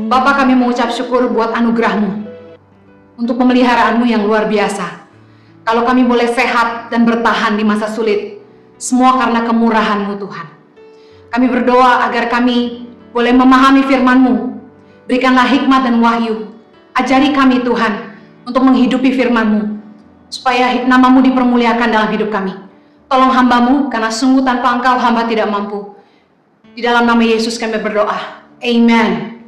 Bapa, kami mengucap syukur buat anugerah-Mu untuk pemeliharaanmu yang luar biasa. Kalau kami boleh sehat dan bertahan di masa sulit, semua karena kemurahan-Mu Tuhan. Kami berdoa agar kami boleh memahami firman-Mu. Berikanlah hikmat dan wahyu. Ajari kami Tuhan untuk menghidupi firman-Mu, supaya nama-Mu dipermuliakan dalam hidup kami. Tolong hamba-Mu, karena sungguh tanpa Engkau hamba tidak mampu. Di dalam nama Yesus kami berdoa. Amen.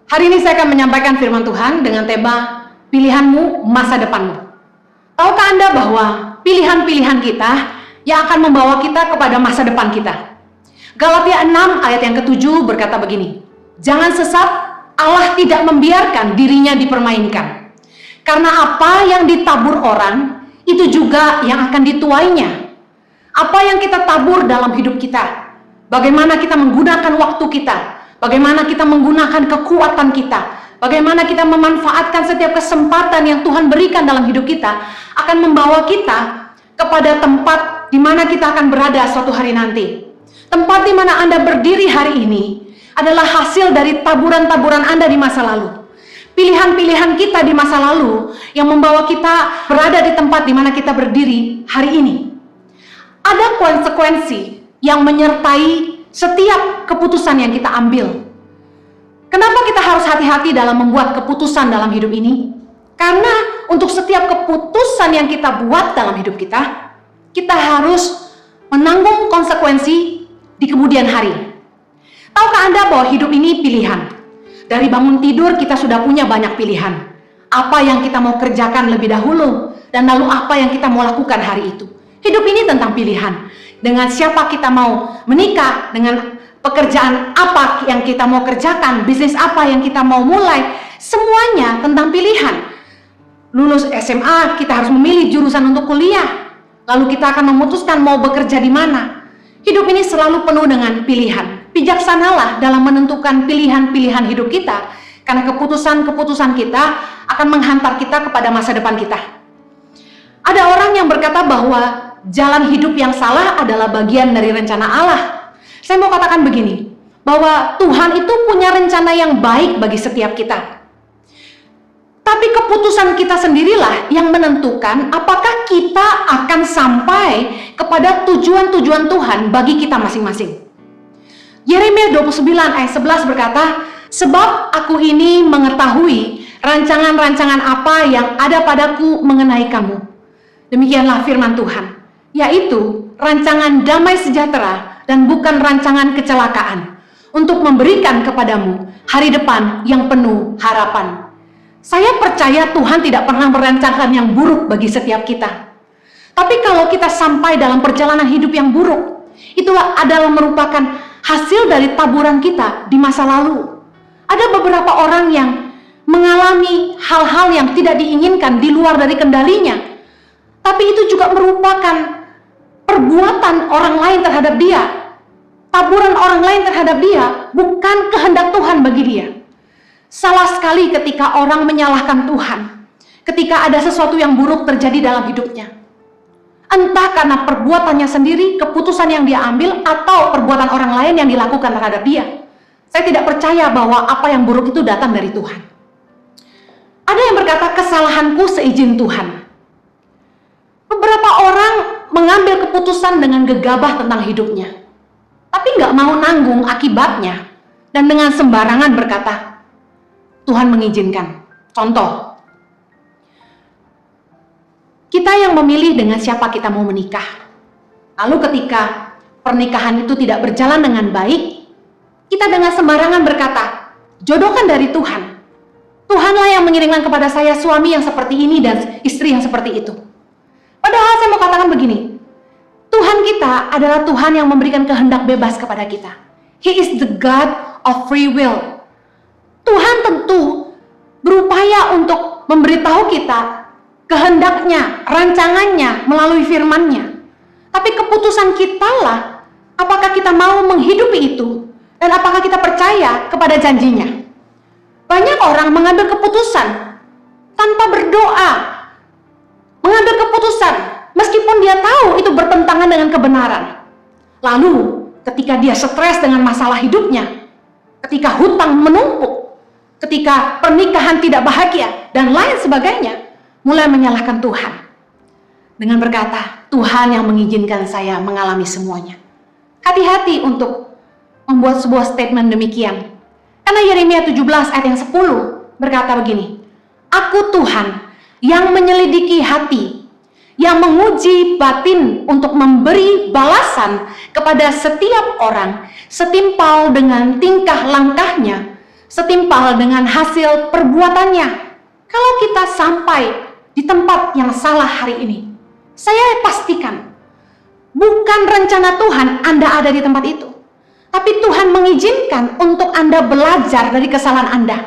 Hari ini saya akan menyampaikan firman Tuhan dengan tema pilihanmu, masa depanmu. Tahukah Anda bahwa pilihan-pilihan kita yang akan membawa kita kepada masa depan kita? Galatia 6 ayat yang ke-7 berkata begini, jangan sesat, Allah tidak membiarkan dirinya dipermainkan. Karena apa yang ditabur orang, itu juga yang akan dituainya. Apa yang kita tabur dalam hidup kita, bagaimana kita menggunakan waktu kita, bagaimana kita menggunakan kekuatan kita, bagaimana kita memanfaatkan setiap kesempatan yang Tuhan berikan dalam hidup kita, akan membawa kita kepada tempat di mana kita akan berada suatu hari nanti. Tempat di mana Anda berdiri hari ini adalah hasil dari taburan-taburan Anda di masa lalu. Pilihan-pilihan kita di masa lalu yang membawa kita berada di tempat di mana kita berdiri hari ini. Ada konsekuensi yang menyertai setiap keputusan yang kita ambil. Kenapa kita harus hati-hati dalam membuat keputusan dalam hidup ini? Karena untuk setiap keputusan yang kita buat dalam hidup kita, kita harus menanggung konsekuensi di kemudian hari. Tahukah Anda bahwa hidup ini pilihan? Dari bangun tidur kita sudah punya banyak pilihan. Apa yang kita mau kerjakan lebih dahulu, dan lalu apa yang kita mau lakukan hari itu. Hidup ini tentang pilihan. Dengan siapa kita mau menikah, dengan pekerjaan apa yang kita mau kerjakan, bisnis apa yang kita mau mulai, semuanya tentang pilihan. Lulus SMA, kita harus memilih jurusan untuk kuliah. Lalu kita akan memutuskan mau bekerja di mana. Hidup ini selalu penuh dengan pilihan. Bijaksanalah dalam menentukan pilihan-pilihan hidup kita, karena keputusan-keputusan kita akan menghantar kita kepada masa depan kita. Ada orang yang berkata bahwa jalan hidup yang salah adalah bagian dari rencana Allah. Saya mau katakan begini, bahwa Tuhan itu punya rencana yang baik bagi setiap kita. Tapi keputusan kita sendirilah yang menentukan apakah kita akan sampai kepada tujuan-tujuan Tuhan bagi kita masing-masing. Yeremia 29 ayat 11 berkata, sebab aku ini mengetahui rancangan-rancangan apa yang ada padaku mengenai kamu. Demikianlah firman Tuhan, yaitu rancangan damai sejahtera dan bukan rancangan kecelakaan, untuk memberikan kepadamu hari depan yang penuh harapan. Saya percaya Tuhan tidak pernah merancangkan yang buruk bagi setiap kita. Tapi kalau kita sampai dalam perjalanan hidup yang buruk, itulah adalah merupakan hasil dari taburan kita di masa lalu. Ada beberapa orang yang mengalami hal-hal yang tidak diinginkan di luar dari kendalinya. Tapi itu juga merupakan perbuatan orang lain terhadap dia. Taburan orang lain terhadap dia bukan kehendak Tuhan bagi dia. Salah sekali ketika orang menyalahkan Tuhan, ketika ada sesuatu yang buruk terjadi dalam hidupnya. Entah karena perbuatannya sendiri, keputusan yang dia ambil, atau perbuatan orang lain yang dilakukan terhadap dia. Saya tidak percaya bahwa apa yang buruk itu datang dari Tuhan. Ada yang berkata, kesalahanku seizin Tuhan. Beberapa orang mengambil keputusan dengan gegabah tentang hidupnya, tapi nggak mau nanggung akibatnya, dan dengan sembarangan berkata, Tuhan mengizinkan. Contoh, kita yang memilih dengan siapa kita mau menikah. Lalu ketika pernikahan itu tidak berjalan dengan baik, kita dengan sembarangan berkata, jodoh kan dari Tuhan. Tuhanlah yang mengirimkan kepada saya suami yang seperti ini dan istri yang seperti itu. Padahal saya mau katakan begini, Tuhan kita adalah Tuhan yang memberikan kehendak bebas kepada kita. He is the God of free will. Tuhan tentu berupaya untuk memberitahu kita kehendaknya, rancangannya melalui firman-Nya. Tapi keputusan kita lah, apakah kita mau menghidupi itu, dan apakah kita percaya kepada janjinya. Banyak orang mengambil keputusan tanpa berdoa, mengambil keputusan meskipun dia tahu itu bertentangan dengan kebenaran. Lalu ketika dia stres dengan masalah hidupnya, ketika hutang menumpuk, ketika pernikahan tidak bahagia, dan lain sebagainya, mulai menyalahkan Tuhan. Dengan berkata, Tuhan yang mengizinkan saya mengalami semuanya. Hati-hati untuk membuat sebuah statement demikian. Karena Yeremia 17 ayat yang 10 berkata begini, Aku Tuhan yang menyelidiki hati, yang menguji batin untuk memberi balasan kepada setiap orang setimpal dengan tingkah langkahnya, setimpal dengan hasil perbuatannya. Kalau kita sampai di tempat yang salah hari ini, saya pastikan bukan rencana Tuhan Anda ada di tempat itu, tapi Tuhan mengizinkan untuk Anda belajar dari kesalahan Anda.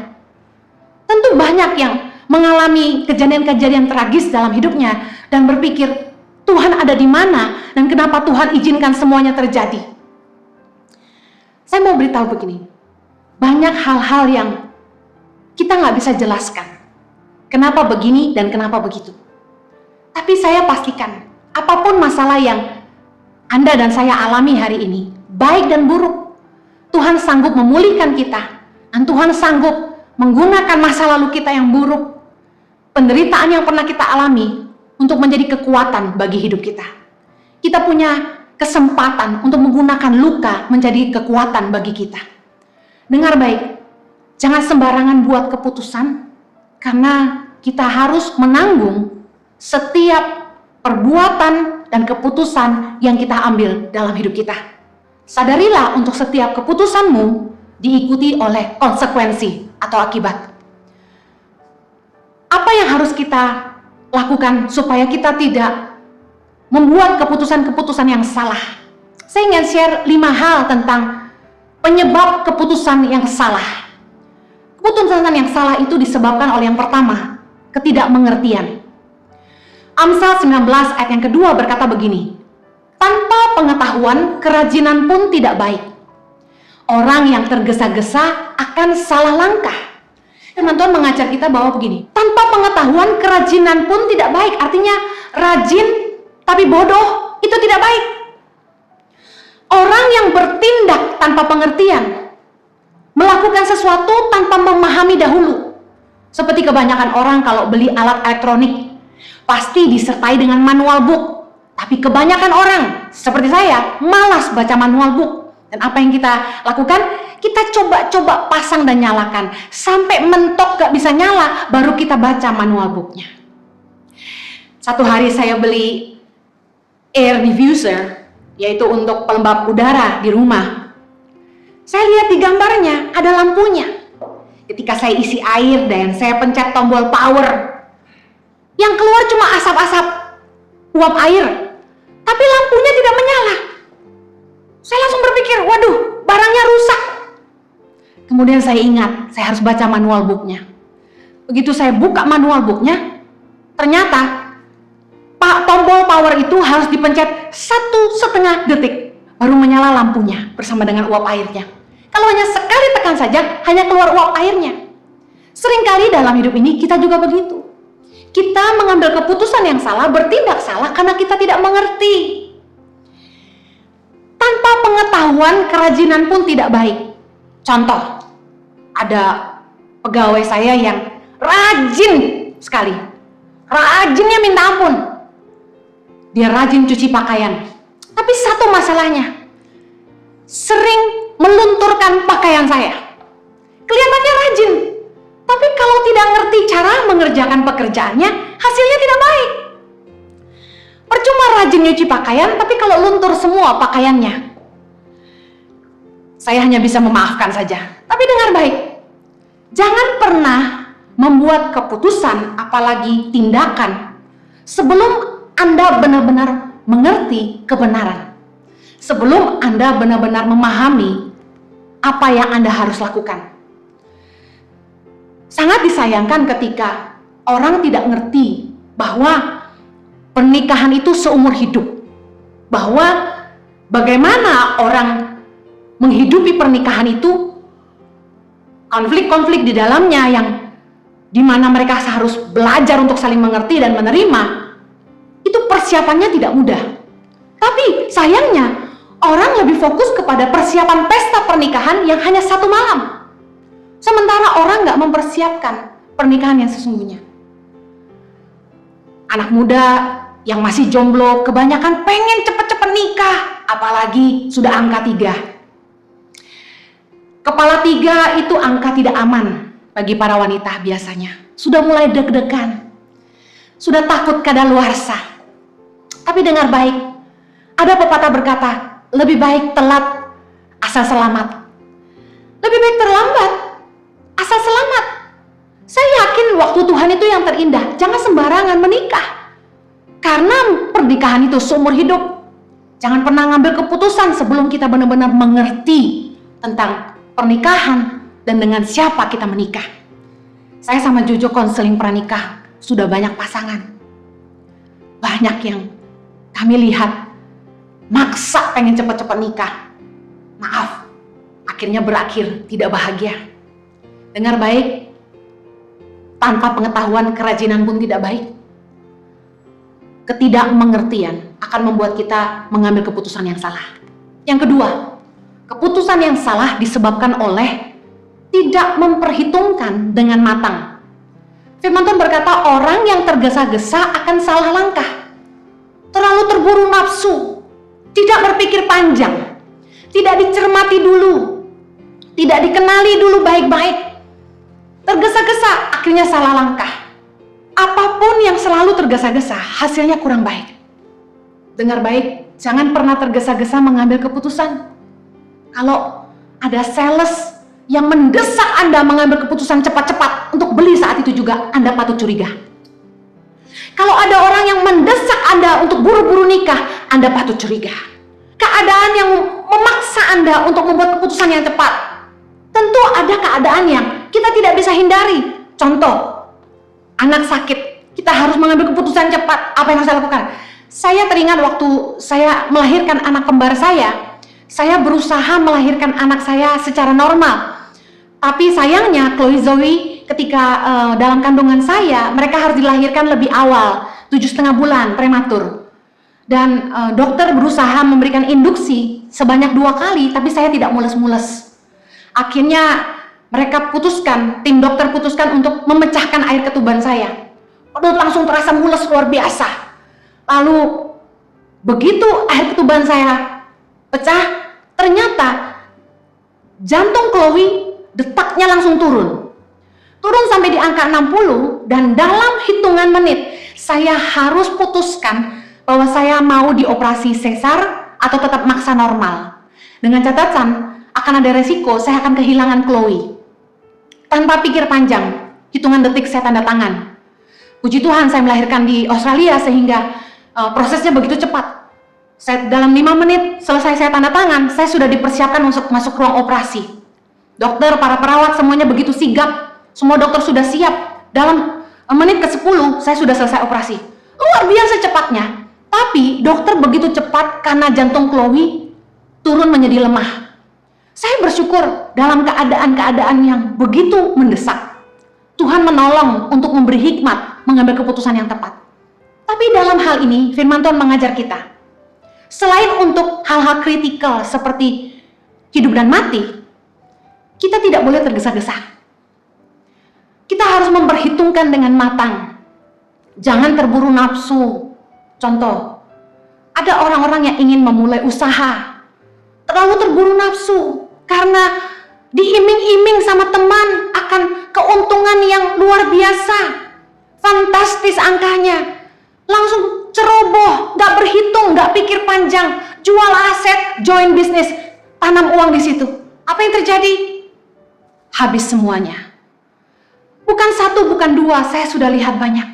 Tentu banyak yang mengalami kejadian-kejadian tragis dalam hidupnya dan berpikir, Tuhan ada di mana dan kenapa Tuhan izinkan semuanya terjadi. Saya mau beritahu begini, banyak hal-hal yang kita nggak bisa jelaskan kenapa begini dan kenapa begitu. Tapi saya pastikan, apapun masalah yang Anda dan saya alami hari ini, baik dan buruk, Tuhan sanggup memulihkan kita, dan Tuhan sanggup menggunakan masa lalu kita yang buruk, penderitaan yang pernah kita alami, untuk menjadi kekuatan bagi hidup kita. Kita punya kesempatan untuk menggunakan luka menjadi kekuatan bagi kita. Dengar baik, jangan sembarangan buat keputusan, karena kita harus menanggung setiap perbuatan dan keputusan yang kita ambil dalam hidup kita. Sadarilah untuk setiap keputusanmu diikuti oleh konsekuensi atau akibat. Apa yang harus kita lakukan supaya kita tidak membuat keputusan-keputusan yang salah? Saya ingin share 5 hal tentang penyebab keputusan yang salah. Keputusan yang salah itu disebabkan oleh yang pertama, ketidakmengertian. Amsal 19 ayat yang kedua berkata begini, tanpa pengetahuan kerajinan pun tidak baik. Orang yang tergesa-gesa akan salah langkah. Firman Tuhan mengajar kita bahwa begini, tanpa pengetahuan kerajinan pun tidak baik. Artinya rajin tapi bodoh itu tidak baik. Orang yang bertindak tanpa pengertian, melakukan sesuatu tanpa memahami dahulu. Seperti kebanyakan orang kalau beli alat elektronik, pasti disertai dengan manual book. Tapi kebanyakan orang, seperti saya, malas baca manual book. Dan apa yang kita lakukan? Kita coba-coba pasang dan nyalakan. Sampai mentok gak bisa nyala, baru kita baca manual booknya. Satu hari saya beli air diffuser, yaitu untuk pelembab udara di rumah. Saya lihat di gambarnya ada lampunya. Ketika saya isi air dan saya pencet tombol power, yang keluar cuma asap-asap uap air, tapi lampunya tidak menyala. Saya langsung berpikir, waduh, barangnya rusak. Kemudian saya ingat, saya harus baca manual booknya. Begitu saya buka manual booknya, ternyata tombol power itu harus dipencet 1,5 detik baru menyala lampunya bersama dengan uap airnya. Kalau hanya sekali tekan saja, hanya keluar uap airnya. Seringkali dalam hidup ini kita juga begitu. Kita mengambil keputusan yang salah, bertindak salah karena kita tidak mengerti. Tanpa pengetahuan kerajinan pun tidak baik. Contoh, ada pegawai saya yang rajin sekali. Rajinnya minta ampun. Dia rajin cuci pakaian. Tapi satu masalahnya, sering melunturkan pakaian saya. Kelihatannya rajin, tapi kalau tidak ngerti cara mengerjakan pekerjaannya, hasilnya tidak baik. Percuma rajin nyuci pakaian, tapi kalau luntur semua pakaiannya, saya hanya bisa memaafkan saja. Tapi dengar baik, jangan pernah membuat keputusan, apalagi tindakan, sebelum Anda benar-benar mengerti kebenaran. Sebelum Anda benar-benar memahami apa yang Anda harus lakukan. Sangat disayangkan ketika orang tidak ngerti bahwa pernikahan itu seumur hidup. Bahwa bagaimana orang menghidupi pernikahan itu, konflik-konflik di dalamnya yang dimana mereka harus belajar untuk saling mengerti dan menerima, itu persiapannya tidak mudah. Tapi sayangnya, orang lebih fokus kepada persiapan pesta pernikahan yang hanya 1 malam. Sementara orang nggak mempersiapkan pernikahan yang sesungguhnya. Anak muda yang masih jomblo kebanyakan pengen cepet-cepet nikah, apalagi sudah angka 3. Kepala 3 itu angka tidak aman bagi para wanita biasanya. Sudah mulai deg-degan, sudah takut kadaluarsa. Tapi dengar baik, ada pepatah berkata, lebih baik telat asal selamat. Lebih baik terlambat asal selamat. Saya yakin waktu Tuhan itu yang terindah. Jangan sembarangan menikah. Karena pernikahan itu seumur hidup. Jangan pernah ngambil keputusan sebelum kita benar-benar mengerti tentang pernikahan dan dengan siapa kita menikah. Saya sama Jojo konseling pranikah, sudah banyak pasangan. Banyak yang kami lihat maksa pengen cepat-cepat nikah. Maaf, akhirnya berakhir tidak bahagia. Dengar baik, tanpa pengetahuan kerajinan pun tidak baik. Ketidakmengertian akan membuat kita mengambil keputusan yang salah. Yang kedua, keputusan yang salah disebabkan oleh tidak memperhitungkan dengan matang. Firman Tuhan berkata, orang yang tergesa-gesa akan salah langkah. Terlalu terburu nafsu, tidak berpikir panjang, tidak dicermati dulu, tidak dikenali dulu baik-baik. Tergesa-gesa, akhirnya salah langkah. Apapun yang selalu tergesa-gesa, hasilnya kurang baik. Dengar baik, jangan pernah tergesa-gesa mengambil keputusan. Kalau ada sales yang mendesak Anda mengambil keputusan cepat-cepat untuk beli saat itu juga, Anda patut curiga. Kalau ada orang yang mendesak Anda untuk buru-buru nikah, Anda patut curiga. Keadaan yang memaksa Anda untuk membuat keputusan yang cepat. Tentu ada keadaan yang kita tidak bisa hindari. Contoh, anak sakit, kita harus mengambil keputusan cepat. Apa yang harus saya lakukan? Saya teringat waktu saya melahirkan anak kembar saya berusaha melahirkan anak saya secara normal. Tapi sayangnya Chloe Zoe ketika dalam kandungan saya, mereka harus dilahirkan lebih awal, 7,5 bulan prematur. Dan dokter berusaha memberikan induksi sebanyak 2 kali, tapi saya tidak mules-mules. Akhirnya mereka putuskan, tim dokter putuskan untuk memecahkan air ketuban saya. Perut langsung terasa mules luar biasa. Lalu begitu air ketuban saya pecah, ternyata jantung Chloe detaknya langsung turun. Turun sampai di angka 60 dan dalam hitungan menit saya harus putuskan bahwa saya mau dioperasi sesar atau tetap maksa normal. Dengan catatan akan ada resiko saya akan kehilangan Chloe. Tanpa pikir panjang, hitungan detik saya tanda tangan. Puji Tuhan saya melahirkan di Australia sehingga prosesnya begitu cepat. Dalam 5 menit selesai saya tanda tangan, saya sudah dipersiapkan untuk masuk ruang operasi. Dokter, para perawat semuanya begitu sigap. Semua dokter sudah siap. Dalam menit ke-10 saya sudah selesai operasi. Luar biasa cepatnya. Tapi dokter begitu cepat karena jantung Chloe turun menjadi lemah. Saya bersyukur dalam keadaan-keadaan yang begitu mendesak. Tuhan menolong untuk memberi hikmat mengambil keputusan yang tepat. Tapi dalam hal ini firman Tuhan mengajar kita. Selain untuk hal-hal kritikal seperti hidup dan mati, kita tidak boleh tergesa-gesa. Kita harus memperhitungkan dengan matang. Jangan terburu nafsu. Contoh, ada orang-orang yang ingin memulai usaha. Terlalu terburu nafsu karena diiming-iming sama teman akan keuntungan yang luar biasa. Fantastis angkanya. Langsung ceroboh, gak berhitung, gak pikir panjang. Jual aset, join bisnis, tanam uang di situ. Apa yang terjadi? Habis semuanya. Bukan 1, bukan 2, saya sudah lihat banyak.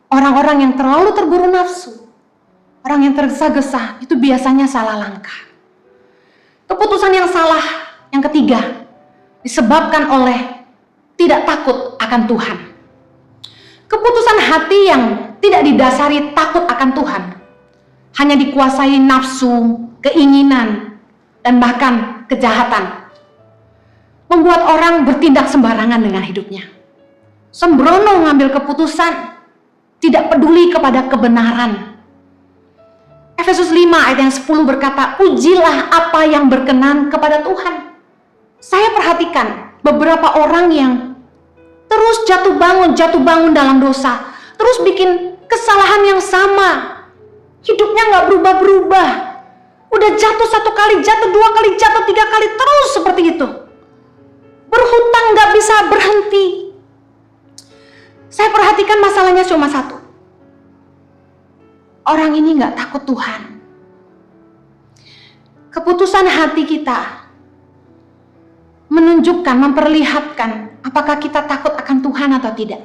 Orang-orang yang terlalu terburu nafsu, orang yang tergesa-gesa, itu biasanya salah langkah. Keputusan yang salah, yang ketiga, disebabkan oleh tidak takut akan Tuhan. Keputusan hati yang tidak didasari takut akan Tuhan, hanya dikuasai nafsu, keinginan, dan bahkan kejahatan, membuat orang bertindak sembarangan dengan hidupnya. Sembrono mengambil keputusan, tidak peduli kepada kebenaran. Efesus 5 ayat yang 10 berkata, ujilah apa yang berkenan kepada Tuhan. Saya perhatikan, beberapa orang yang terus jatuh bangun dalam dosa, terus bikin kesalahan yang sama, hidupnya nggak berubah-berubah, udah jatuh 1 kali, jatuh 2 kali, jatuh 3 kali, terus seperti itu, berhutang nggak bisa berhenti. Saya perhatikan masalahnya cuma satu, orang ini nggak takut Tuhan. Keputusan hati kita menunjukkan, memperlihatkan apakah kita takut akan Tuhan atau tidak.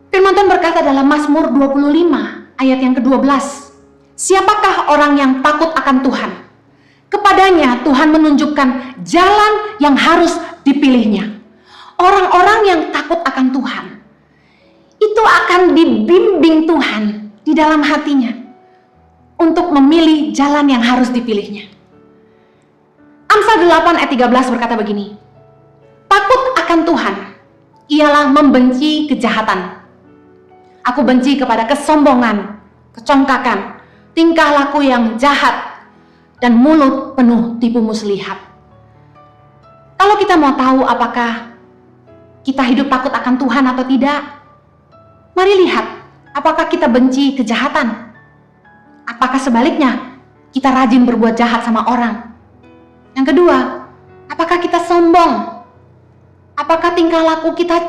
Firman Tuhan berkata dalam Mazmur 25 ayat yang ke-12, siapakah orang yang takut akan Tuhan? Kepadanya Tuhan menunjukkan jalan yang harus dipilihnya. Orang-orang yang takut akan Tuhan itu akan dibimbing Tuhan di dalam hatinya untuk memilih jalan yang harus dipilihnya. Amsal 8 ayat 13 berkata begini, takut akan Tuhan ialah membenci kejahatan. Aku benci kepada kesombongan, kecongkakan, tingkah laku yang jahat, dan mulut penuh tipu muslihat. Kalau kita mau tahu apakah kita hidup takut akan Tuhan atau tidak, mari lihat apakah kita benci kejahatan. Apakah sebaliknya kita rajin berbuat jahat sama orang. Yang kedua, apakah kita sombong? Apakah tingkah laku kita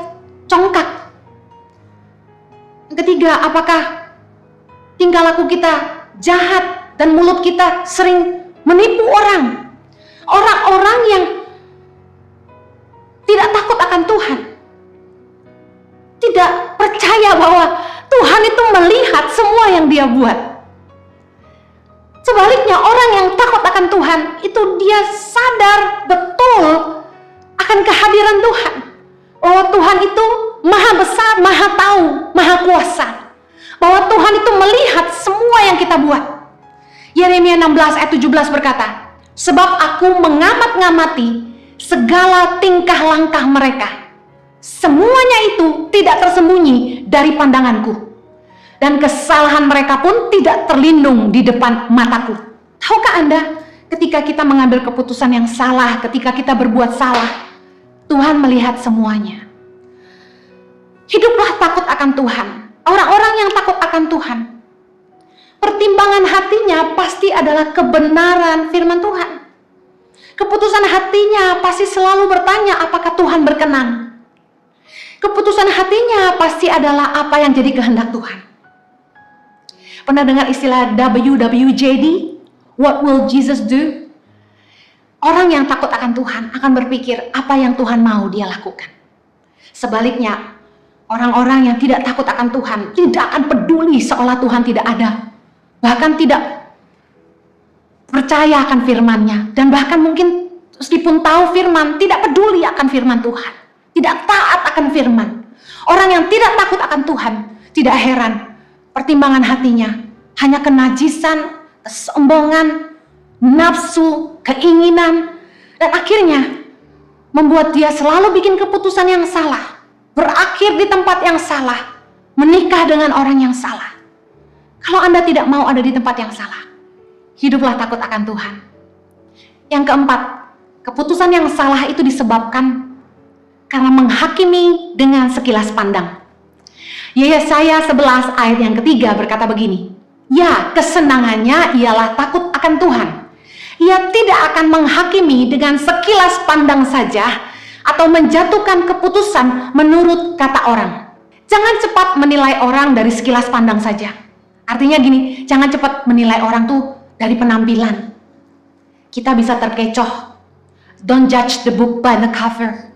congkak? Yang ketiga, apakah tingkah laku kita jahat dan mulut kita sering menipu orang? Orang-orang yang tidak takut akan Tuhan, tidak percaya bahwa Tuhan itu melihat semua yang dia buat. Sebaliknya, orang yang takut akan Tuhan itu dia sadar betul akan kehadiran Tuhan, bahwa Tuhan itu maha besar, maha tahu, maha kuasa, bahwa Tuhan itu melihat semua yang kita buat. Yeremia 16 ayat 17 berkata, sebab aku mengamat-ngamati segala tingkah langkah mereka, semuanya itu tidak tersembunyi dari pandanganku, dan kesalahan mereka pun tidak terlindung di depan mataku. Tahukah Anda, ketika kita mengambil keputusan yang salah, ketika kita berbuat salah, Tuhan melihat semuanya. Hiduplah takut akan Tuhan. Orang-orang yang takut akan Tuhan, pertimbangan hatinya pasti adalah kebenaran firman Tuhan. Keputusan hatinya pasti selalu bertanya apakah Tuhan berkenan. Keputusan hatinya pasti adalah apa yang jadi kehendak Tuhan. Pernah dengar istilah WWJD? What will Jesus do? Orang yang takut akan Tuhan akan berpikir apa yang Tuhan mau dia lakukan. Sebaliknya, orang-orang yang tidak takut akan Tuhan tidak akan peduli seolah Tuhan tidak ada. Bahkan tidak percaya akan firman-Nya. Dan bahkan mungkin meskipun tahu firman, tidak peduli akan firman Tuhan. Tidak taat akan firman. Orang yang tidak takut akan Tuhan, tidak heran pertimbangan hatinya hanya kenajisan, kesombongan, nafsu, keinginan, dan akhirnya membuat dia selalu bikin keputusan yang salah, berakhir di tempat yang salah, menikah dengan orang yang salah. Kalau Anda tidak mau ada di tempat yang salah, hiduplah takut akan Tuhan. Yang keempat, keputusan yang salah itu disebabkan karena menghakimi dengan sekilas pandang. Yesaya 11 ayat yang ketiga berkata begini, ya, kesenangannya ialah takut akan Tuhan. Ia tidak akan menghakimi dengan sekilas pandang saja atau menjatuhkan keputusan menurut kata orang. Jangan cepat menilai orang dari sekilas pandang saja. Artinya gini, jangan cepat menilai orang tuh dari penampilan. Kita bisa terkecoh. Don't judge the book by the cover.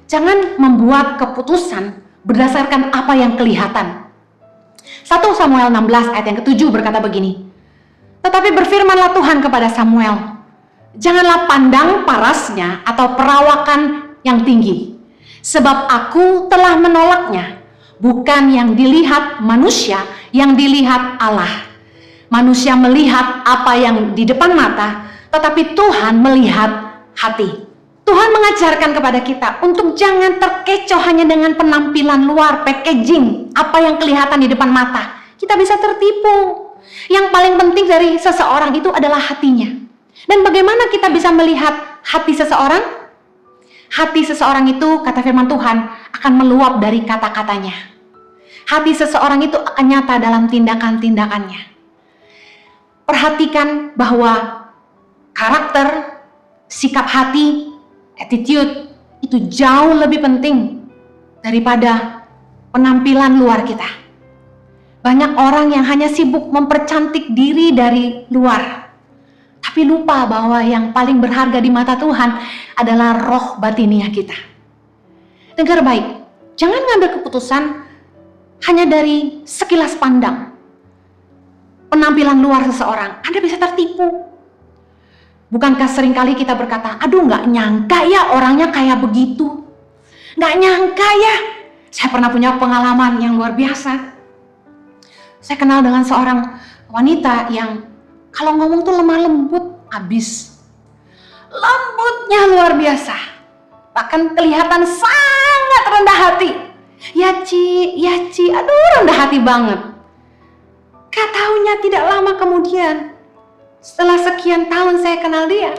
Jangan membuat keputusan berdasarkan apa yang kelihatan. 1 Samuel 16 ayat yang ke-7 berkata begini, tetapi berfirmanlah Tuhan kepada Samuel, janganlah pandang parasnya atau perawakan yang tinggi, sebab aku telah menolaknya. Bukan yang dilihat manusia, yang dilihat Allah. Manusia melihat apa yang di depan mata, tetapi Tuhan melihat hati. Tuhan mengajarkan kepada kita untuk jangan terkecoh hanya dengan penampilan luar, packaging, apa yang kelihatan di depan mata. Kita bisa tertipu. Yang paling penting dari seseorang itu adalah hatinya. Dan bagaimana kita bisa melihat hati seseorang? Hati seseorang itu, kata firman Tuhan, akan meluap dari kata-katanya. Hati seseorang itu akan nyata dalam tindakan-tindakannya. Perhatikan bahwa karakter, sikap hati, attitude itu jauh lebih penting daripada penampilan luar kita. Banyak orang yang hanya sibuk mempercantik diri dari luar, tapi lupa bahwa yang paling berharga di mata Tuhan adalah roh batiniah kita. Dengar baik, jangan ngambil keputusan hanya dari sekilas pandang penampilan luar seseorang. Anda bisa tertipu. Bukankah seringkali kita berkata, aduh gak nyangka ya orangnya kayak begitu. Gak nyangka ya. Saya pernah punya pengalaman yang luar biasa. Saya kenal dengan seorang wanita yang kalau ngomong tuh lemah lembut abis. Lembutnya luar biasa. Bahkan kelihatan sangat rendah hati. Ya Ci, aduh rendah hati banget. Gak taunya tidak lama kemudian, setelah sekian tahun saya kenal dia,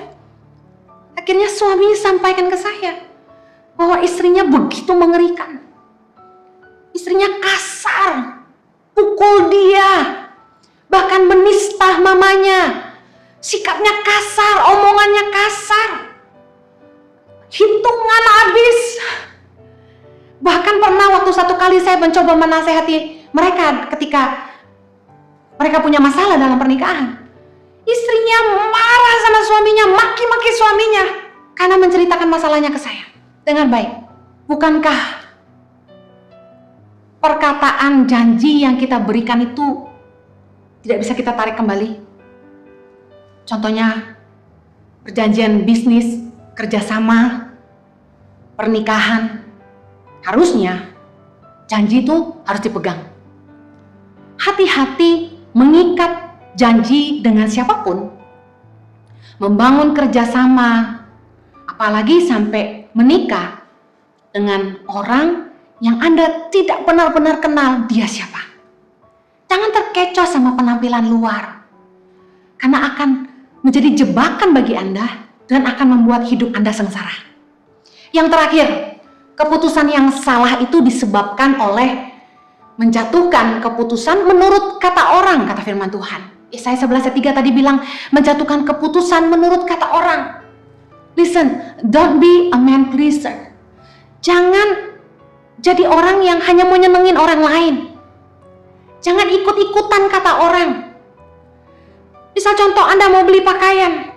akhirnya suaminya sampaikan ke saya bahwa istrinya begitu mengerikan. Istrinya kasar, pukul dia, bahkan menista mamanya. Sikapnya kasar, omongannya kasar, hitungan habis. Bahkan pernah waktu satu kali saya mencoba menasehati mereka ketika mereka punya masalah dalam pernikahan. Istrinya marah sama suaminya, maki-maki suaminya karena menceritakan masalahnya ke saya. Dengar baik, bukankah perkataan janji yang kita berikan itu tidak bisa kita tarik kembali? Contohnya perjanjian bisnis, kerjasama, pernikahan. Harusnya janji itu harus dipegang. Hati-hati mengikat janji dengan siapapun, membangun kerjasama, apalagi sampai menikah dengan orang yang Anda tidak benar-benar kenal dia siapa. Jangan terkecoh sama penampilan luar, karena akan menjadi jebakan bagi Anda dan akan membuat hidup Anda sengsara. Yang terakhir, keputusan yang salah itu disebabkan oleh menjatuhkan keputusan menurut kata orang, kata firman Tuhan. Yesaya 11:3 tadi bilang menjatuhkan keputusan menurut kata orang. Listen, don't be a man pleaser. Jangan jadi orang yang hanya mau nyenengin orang lain. Jangan ikut-ikutan kata orang. Misal contoh, Anda mau beli pakaian.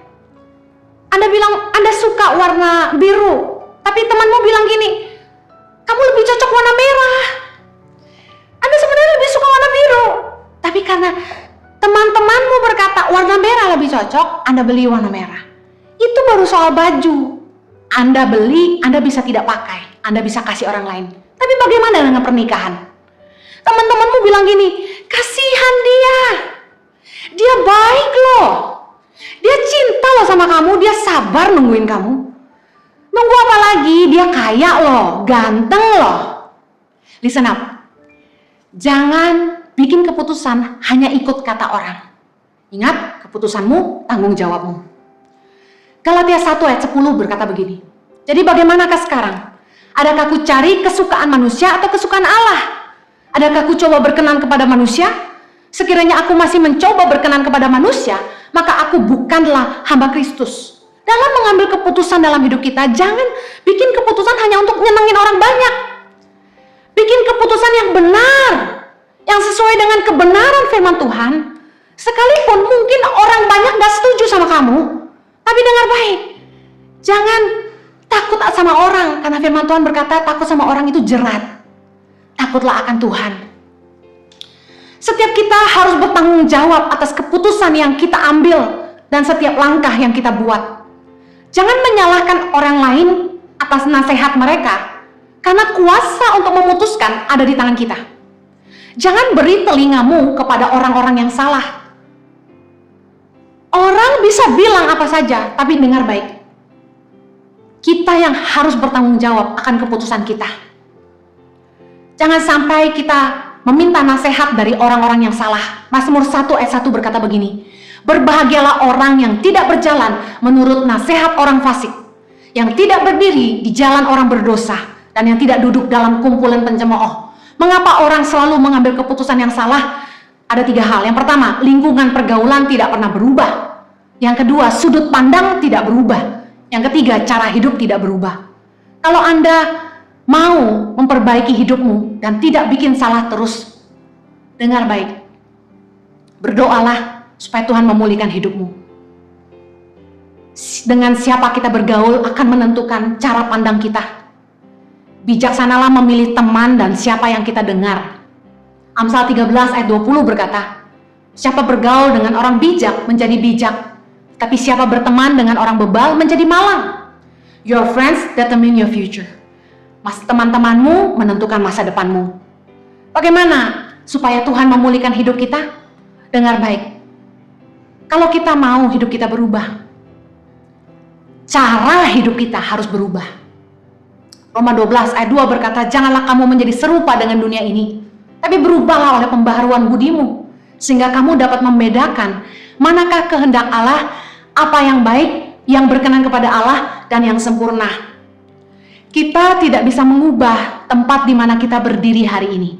Anda bilang Anda suka warna biru, tapi temanmu bilang gini, kamu lebih cocok warna merah. Anda sebenarnya lebih suka warna biru, tapi karena teman-temanmu berkata warna merah lebih cocok, Anda beli warna merah. Itu baru soal baju. Anda beli, Anda bisa tidak pakai, Anda bisa kasih orang lain. Tapi bagaimana dengan pernikahan? Teman-temanmu bilang gini, kasihan dia baik loh, dia cinta loh sama kamu, dia sabar nungguin kamu. Nunggu apa lagi? Dia kaya loh, ganteng loh. Listen up, jangan bikin keputusan hanya ikut kata orang. Ingat, keputusanmu tanggung jawabmu. Galatia 1 ayat 10 berkata begini, jadi bagaimanakah sekarang? Adakah ku cari kesukaan manusia atau kesukaan Allah? Adakah ku coba berkenan kepada manusia? Sekiranya aku masih mencoba berkenan kepada manusia, maka aku bukanlah hamba Kristus. Dalam mengambil keputusan dalam hidup kita, jangan bikin keputusan hanya untuk nyenengin orang banyak. Bikin keputusan yang benar, yang sesuai dengan kebenaran firman Tuhan. Sekalipun mungkin orang banyak gak setuju sama kamu, tapi dengar baik, jangan takut sama orang, karena firman Tuhan berkata takut sama orang itu jerat. Takutlah akan Tuhan. Setiap kita harus bertanggung jawab atas keputusan yang kita ambil dan setiap langkah yang kita buat. Jangan menyalahkan orang lain atas nasihat mereka, karena kuasa untuk memutuskan ada di tangan kita. Jangan beri telingamu kepada orang-orang yang salah. Orang bisa bilang apa saja, tapi dengar baik. Kita yang harus bertanggung jawab akan keputusan kita. Jangan sampai kita meminta nasihat dari orang-orang yang salah. Mazmur 1 ayat 1 berkata begini, berbahagialah orang yang tidak berjalan menurut nasihat orang fasik, yang tidak berdiri di jalan orang berdosa, dan yang tidak duduk dalam kumpulan pencemooh. Mengapa orang selalu mengambil keputusan yang salah? Ada 3 hal. Yang pertama, lingkungan pergaulan tidak pernah berubah. Yang kedua, sudut pandang tidak berubah. Yang ketiga, cara hidup tidak berubah. Kalau Anda mau memperbaiki hidupmu dan tidak bikin salah terus, dengar baik. Berdoalah supaya Tuhan memulihkan hidupmu. Dengan siapa kita bergaul akan menentukan cara pandang kita. Bijaksanalah memilih teman dan siapa yang kita dengar. Amsal 13 ayat 20 berkata, siapa bergaul dengan orang bijak menjadi bijak, tapi siapa berteman dengan orang bebal menjadi malang. Your friends determine your future. Teman-temanmu menentukan masa depanmu. Bagaimana supaya Tuhan memulihkan hidup kita? Dengar baik. Kalau kita mau hidup kita berubah, cara hidup kita harus berubah. Roma 12 ayat 2 berkata, janganlah kamu menjadi serupa dengan dunia ini, tapi berubahlah oleh pembaharuan budimu, sehingga kamu dapat membedakan manakah kehendak Allah, apa yang baik, yang berkenan kepada Allah, dan yang sempurna. Kita tidak bisa mengubah tempat di mana kita berdiri hari ini,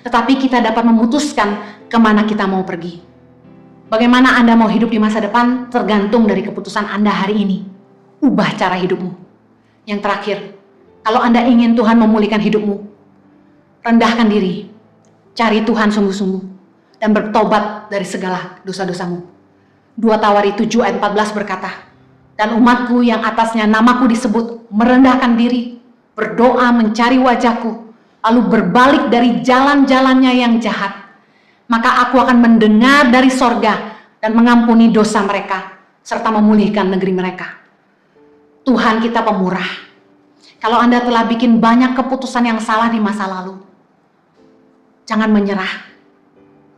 tetapi kita dapat memutuskan kemana kita mau pergi. Bagaimana Anda mau hidup di masa depan tergantung dari keputusan Anda hari ini. Ubah cara hidupmu. Yang terakhir, kalau Anda ingin Tuhan memulihkan hidupmu, rendahkan diri, cari Tuhan sungguh-sungguh, dan bertobat dari segala dosa-dosamu. 2 Tawari 7 ayat 14 berkata, dan umatku yang atasnya namaku disebut merendahkan diri, berdoa mencari wajahku, lalu berbalik dari jalan-jalannya yang jahat, maka aku akan mendengar dari sorga dan mengampuni dosa mereka, serta memulihkan negeri mereka. Tuhan kita pemurah. Kalau Anda telah bikin banyak keputusan yang salah di masa lalu, jangan menyerah.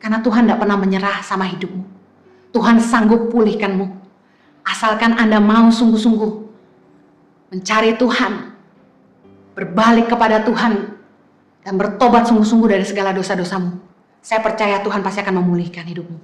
Karena Tuhan tidak pernah menyerah sama hidupmu. Tuhan sanggup pulihkanmu. Asalkan Anda mau sungguh-sungguh mencari Tuhan, berbalik kepada Tuhan, dan bertobat sungguh-sungguh dari segala dosa-dosamu. Saya percaya Tuhan pasti akan memulihkan hidupmu.